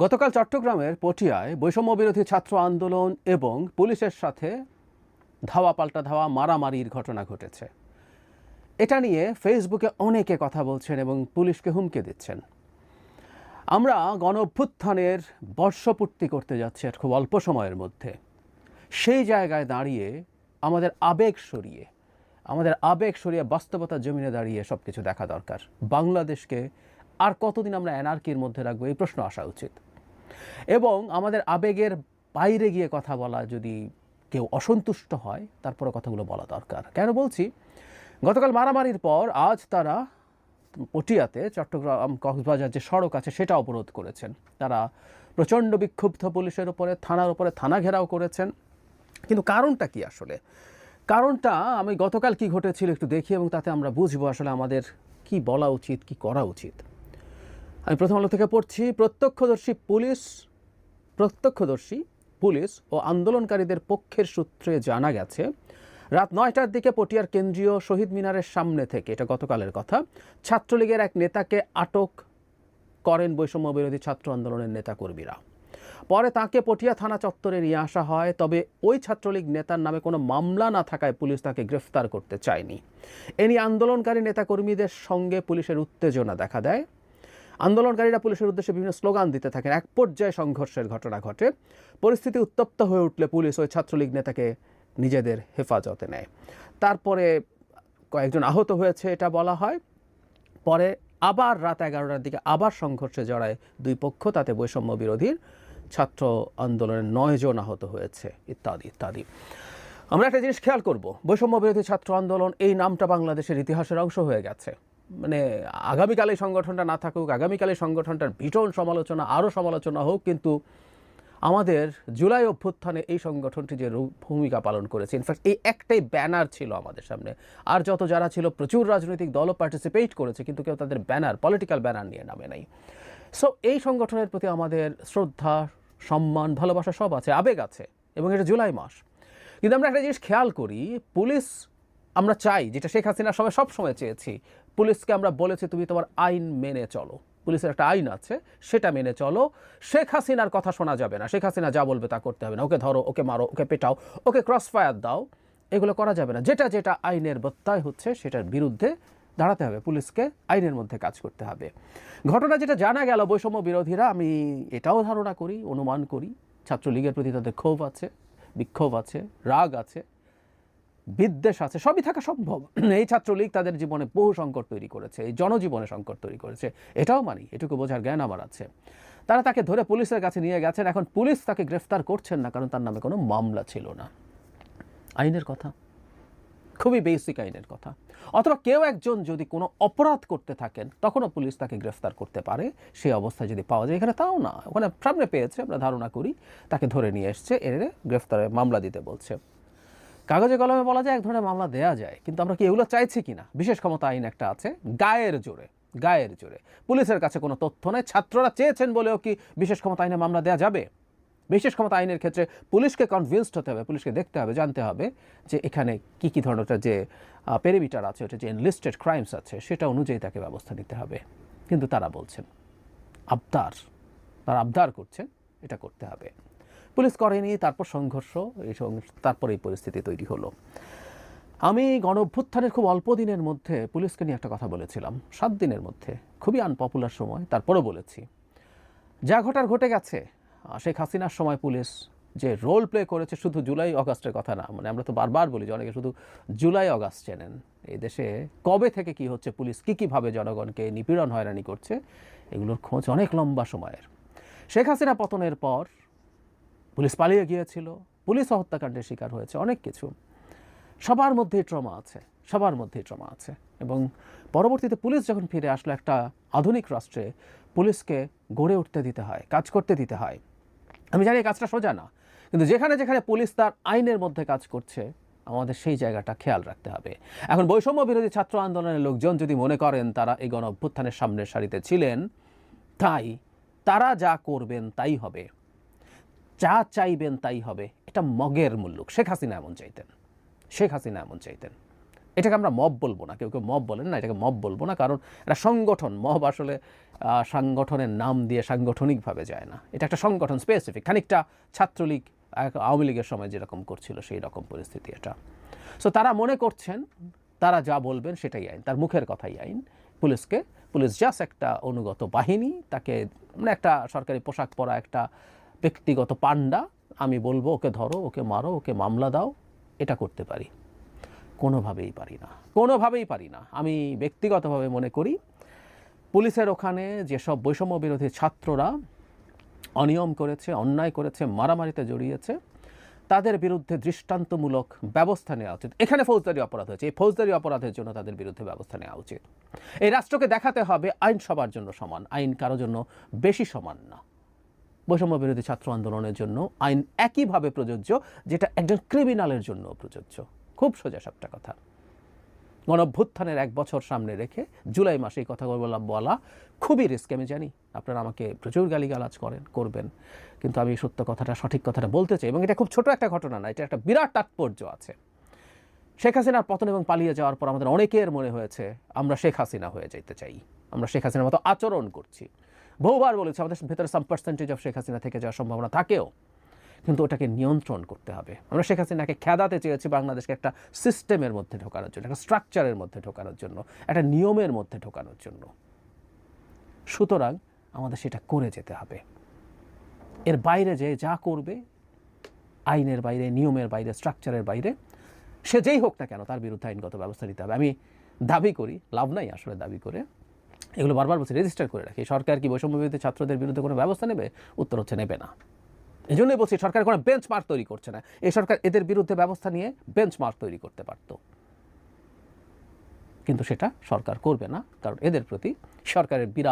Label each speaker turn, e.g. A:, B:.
A: গতকাল চট্টগ্রামের পটিয়ায় বৈষম্যবিরোধী ছাত্র আন্দোলন এবং পুলিশের সাথে ধাওয়া পাল্টা ধাওয়া মারামারির ঘটনা ঘটেছে। এটা নিয়ে ফেসবুকে অনেকে কথা বলছেন এবং পুলিশকে হুমকি দিচ্ছেন। আমরা গণ অভ্যুত্থানের বর্ষপূর্তি করতে যাচ্ছি খুব অল্প সময়ের মধ্যে। সেই জায়গায় দাঁড়িয়ে আমাদের আবেগ সরিয়ে বাস্তবতার জমিনে দাঁড়িয়ে সব কিছু দেখা দরকার। বাংলাদেশকে আর কতদিন আমরা অ্যানার্কির মধ্যে রাখবো, এই প্রশ্ন আসা উচিত। এবং আমাদের আবেগের বাইরে গিয়ে কথা বলা, যদি কেউ অসন্তুষ্ট হয় তারপরে কথাগুলো বলা দরকার। কেন বলছি, গতকাল মারামারির পর আজ তারা পটিয়াতে চট্টগ্রাম কক্সবাজার যে সড়ক আছে সেটা অবরোধ করেছেন। তারা প্রচণ্ড বিক্ষুব্ধ পুলিশের উপরে, থানার উপরে থানা ঘেরাও করেছেন। কিন্তু কারণটা কি আসলে? কারণটা আমি গতকাল কি ঘটেছিল একটু দেখি এবং তাতে আমরা বুঝবো আসলে আমাদের কি বলা উচিত, কি করা উচিত। আমি প্রথম আলো থেকে পড়ছি। প্রত্যক্ষদর্শী পুলিশ ও আন্দোলনকারীদের পক্ষের সূত্রে জানা গেছে, রাত ৯টার দিকে পটিয়ার কেন্দ্রীয় শহীদ মিনারের সামনে থেকে, এটা গতকালের কথা, ছাত্রলীগের এক নেতাকে আটক করেন বৈষম্য বিরোধী ছাত্র আন্দোলনের নেতাকর্মীরা। পরে তাকে পটিয়া থানা চত্বরে নিয়ে আসা হয়। তবে ওই ছাত্রলীগ নেতার নামে কোনো মামলা না থাকায় পুলিশ তাকে গ্রেফতার করতে চায়নি। এ নিয়ে আন্দোলনকারী নেতাকর্মীদের সঙ্গে পুলিশের উত্তেজনা দেখা দেয়। আন্দোলনকারীরা পুলিশের উদ্দেশ্যে বিভিন্ন স্লোগান দিতে থাকেন। এক পর্যায়ে সংঘর্ষের ঘটনা ঘটে। পরিস্থিতি উত্তপ্ত হয়ে উঠলে পুলিশ ওই ছাত্রলীগ নেতাকে নিজেদের হেফাজতে নেয়। তারপরে কয়েকজন আহত হয়েছে এটা বলা হয়। পরে আবার রাত 11টার দিকে আবার সংঘর্ষে জড়ায় দুই পক্ষ। তাতে বৈষম্য বিরোধীর ছাত্র আন্দোলনের 9 জন আহত হয়েছে, ইত্যাদি ইত্যাদি। আমরা একটা জিনিস খেয়াল করব, বৈষম্য বিরোধী ছাত্র আন্দোলন এই নামটা বাংলাদেশের ইতিহাসের অংশ হয়ে গেছে। মানে আগামীকাল এই সংগঠনটা না থাকুক, আগামীকাল এই সংগঠনটার ভীষণ সমালোচনা, আরও সমালোচনা হোক, কিন্তু আমাদের জুলাই অভ্যুত্থানে এই সংগঠনটি যে ভূমিকা পালন করেছে, ইনফ্যাক্ট এই একটাই ব্যানার ছিল আমাদের সামনে। আর যত যারা ছিল, প্রচুর রাজনৈতিক দলও পার্টিসিপেট করেছে, কিন্তু কেউ তাদের ব্যানার, পলিটিক্যাল ব্যানার নিয়ে নামে নাই। সো এই সংগঠনের প্রতি আমাদের শ্রদ্ধা, সম্মান, ভালোবাসা সব আছে, আবেগ আছে, এবং এটা জুলাই মাস। কিন্তু আমরা একটা জিনিস খেয়াল করি, পুলিশ, আমরা চাই, যেটা শেখ হাসিনার সময় সব সময় চেয়েছি, পুলিশকে আমরা বলেছি তুমি তোমার আইন মেনে চলো। পুলিশের একটা আইন আছে, সেটা মেনে চলো। শেখ হাসিনার কথা শোনা যাবে না। শেখ হাসিনা যা বলবে তা করতে হবে না। ওকে ধরো, ওকে মারো, ওকে পেটাও, ওকে ক্রস ফায়ার দাও, এগুলো করা যাবে না। যেটা যেটা আইনের বত্তায় হচ্ছে সেটার বিরুদ্ধে দাঁড়াতে হবে। পুলিশকে আইনের মধ্যে কাজ করতে হবে। ঘটনা যেটা জানা গেল, বৈষম্য বিরোধীরা, আমি এটাও ধারণা করি, অনুমান করি, ছাত্রলীগের প্রতি তাদের ক্ষোভ আছে, বিক্ষোভ আছে, রাগ আছে, বিদ্বেষ আছে, সবই থাকা সম্ভব। এই ছাত্রলীগ তাদের জীবনে বহু সংকট তৈরি করেছে, এই জনজীবনে সংকট তৈরি করেছে, এটাও মানি, এটুকু বোঝার জ্ঞান আমার আছে। তারা তাকে ধরে পুলিশের কাছে নিয়ে গেছেন। এখন পুলিশ তাকে গ্রেফতার করছেন না, কারণ তার নামে কোনো মামলা ছিল না। আইনের কথা, খুবই বেসিক আইনের কথা। অথবা কেউ একজন যদি কোনো অপরাধ করতে থাকেন, তখনও পুলিশ তাকে গ্রেফতার করতে পারে, সেই অবস্থায় যদি পাওয়া যায়। এখানে তাও না, ওখানে সামনে পেয়েছে, আমরা ধারণা করি, তাকে ধরে নিয়ে এসছে, এনে গ্রেফতারে মামলা দিতে বলছে। কাগজে কলমে বলা যায় এক ধরনের মামলা দেয়া যায়, কিন্তু আমরা কি এগুলো চাইছি কিনা? বিশেষ ক্ষমতা আইন একটা আছে, গায়ের জোরে পুলিশের কাছে কোনো তথ্য নেই, ছাত্ররা চেয়েছেন বলেও কি বিশেষ ক্ষমতা আইনে মামলা দেওয়া যাবে? বিশেষ ক্ষমতা আইনের ক্ষেত্রে পুলিশকে কনভিন্সড হতে হবে, পুলিশকে দেখতে হবে, জানতে হবে যে এখানে কি কি ধরনের যে পেরিমিটার আছে, ওটা যে এনলিস্টেড ক্রাইমস আছে, সেটা অনুযায়ী তাকে ব্যবস্থা নিতে হবে। কিন্তু তারা বলছেন, তারা আবদার করছেন এটা করতে হবে। পুলিশ করেনি, তারপর সংঘর্ষ, তারপর এই পরিস্থিতি তৈরি হলো। আমি গণ অভ্যুত্থানের খুব অল্প দিনের মধ্যে পুলিশকে নিয়ে একটা কথা বলেছিলাম, 7 দিনের মধ্যে, খুবই আনপপুলার সময়, তারপরও বলেছি, যা ঘটার ঘটে গেছে। শেখ হাসিনার সময় পুলিশ যে রোল প্লে করেছে, শুধু জুলাই অগাস্টের কথা না, মানে আমরা তো বারবার বলি যে অনেকে শুধু জুলাই অগাস্ট চেনেন। এই দেশে কবে থেকে কি হচ্ছে, পুলিশ কীভাবে জনগণকে নিপীড়ন, হয়রানি করছে, এগুলোর খোঁজ অনেক লম্বা সময়ের। শেখ হাসিনা পতনের পর পুলিশ পালিয়ে গিয়েছিল, পুলিশ হত্যাকাণ্ডের শিকার হয়েছে, অনেক কিছু। সবার মধ্যেই ট্রমা আছে, এবং পরবর্তীতে পুলিশ যখন ফিরে আসলো, একটা আধুনিক রাষ্ট্রে পুলিশকে গড়ে উঠতে দিতে হয়, কাজ করতে দিতে হয়। আমি জানি এই কাজটা সোজা না, কিন্তু যেখানে যেখানে পুলিশ তার আইনের মধ্যে কাজ করছে, আমাদের সেই জায়গাটা খেয়াল রাখতে হবে। এখন বৈষম্য বিরোধী ছাত্র আন্দোলনের লোকজন যদি মনে করেন তারা এই গণ অভ্যুত্থানের সামনের সারিতে ছিলেন, তাই তারা যা করবেন তাই হবে, যা চাইবেন তাই হবে, এটা মগের মুল্লুক। শেখ হাসিনা এমন চাইতেন। এটাকে আমরা মব বলবো না, কেউ কেউ মব বলেন না, এটাকে মব বলবো না, কারণ এটা সংগঠন। মব আসলে সাংগঠনের নাম দিয়ে সাংগঠনিকভাবে যায় না, এটা একটা সংগঠন স্পেসিফিক, খানিকটা ছাত্রলীগ আওয়ামী লীগের সময় যেরকম করছিল সেই রকম পরিস্থিতি এটা। সো তারা মনে করছেন তারা যা বলবেন সেটাই আইন, তার মুখের কথাই আইন। পুলিশ জাস্ট একটা অনুগত বাহিনী, তাকে মানে একটা সরকারি পোশাক পরা একটা ব্যক্তিগত পান্ডা। আমি বলবো ওকে ধরো, ওকে মারো, ওকে মামলা দাও, এটা করতে পারি? কোনোভাবেই পারি না, কোনোভাবেই পারি না। আমি ব্যক্তিগতভাবে মনে করি পুলিশের ওখানে যেসব বৈষম্য বিরোধী ছাত্ররা অনিয়ম করেছে, অন্যায় করেছে, মারামারিতে জড়িয়েছে, তাদের বিরুদ্ধে দৃষ্টান্তমূলক ব্যবস্থা নেওয়া উচিত। এখানে ফৌজদারি অপরাধ হয়েছে, এই ফৌজদারি অপরাধের জন্য তাদের বিরুদ্ধে ব্যবস্থা নেওয়া উচিত। এই রাষ্ট্রকে দেখাতে হবে আইন সবার জন্য সমান, আইন কারোর জন্য বেশি সমান না। বৈষম্য বিরোধী ছাত্র আন্দোলনের জন্য আইন একইভাবে প্রযোজ্য যেটা একজন ক্রিমিনালের জন্য প্রযোজ্য। খুব সোজা সাপটা কথা। গণঅভ্যুত্থানের 1 বছর সামনে রেখে জুলাই মাসে এই কথা বলা খুবই রিস্ক, আমি জানি। আপনারা আমাকে প্রচুর গালিগালাজ করবেন, কিন্তু আমি সত্য কথাটা, সঠিক কথাটা বলতে চাই। এবং এটা খুব ছোট একটা ঘটনা না, এটা একটা বিরাট তাৎপর্য আছে। শেখ হাসিনার পতন এবং পালিয়ে যাওয়ার পর আমাদের অনেকের মনে হয়েছে আমরা শেখ হাসিনা হয়ে যেতে চাই, আমরা শেখ হাসিনার মতো আচরণ করছি। বহুবার বলেছি আমাদের ভেতরে সাম পার্সেন্টেজ অফ শেখ হাসিনা থেকে যাওয়ার সম্ভাবনা থাকেও, কিন্তু ওটাকে নিয়ন্ত্রণ করতে হবে। আমরা শেখ হাসিনাকে খেদাতে চেয়েছি বাংলাদেশকে একটা সিস্টেমের মধ্যে ঢোকানোর জন্য, একটা স্ট্রাকচারের মধ্যে ঢোকানোর জন্য, একটা নিয়মের মধ্যে ঢোকানোর জন্য। সুতরাং আমাদের সেটা করে যেতে হবে। এর বাইরে যে যা করবে, আইনের বাইরে, নিয়মের বাইরে, স্ট্রাকচারের বাইরে, সে যেই হোক না কেন তার বিরুদ্ধে আইনগত ব্যবস্থা নিতে হবে। আমি দাবি করি, লাভ নাই আসলে দাবি করে, এগুলো বারবার বলছি, রেজিস্টার করে রাখি। সরকার কি বৈষম্য বিরোধী ছাত্রদের বিরুদ্ধে কোনো ব্যবস্থা নেবে? উত্তর হচ্ছে নেবে না। এই জন্যই বলছি সরকার কোনো বেঞ্চমার্ক তৈরি করছে না। এই সরকার এদের বিরুদ্ধে ব্যবস্থা নিয়ে বেঞ্চমার্ক তৈরি করতে পারত, কিন্তু সেটা সরকার করবে না, কারণ এদের প্রতি সরকারের বিরাট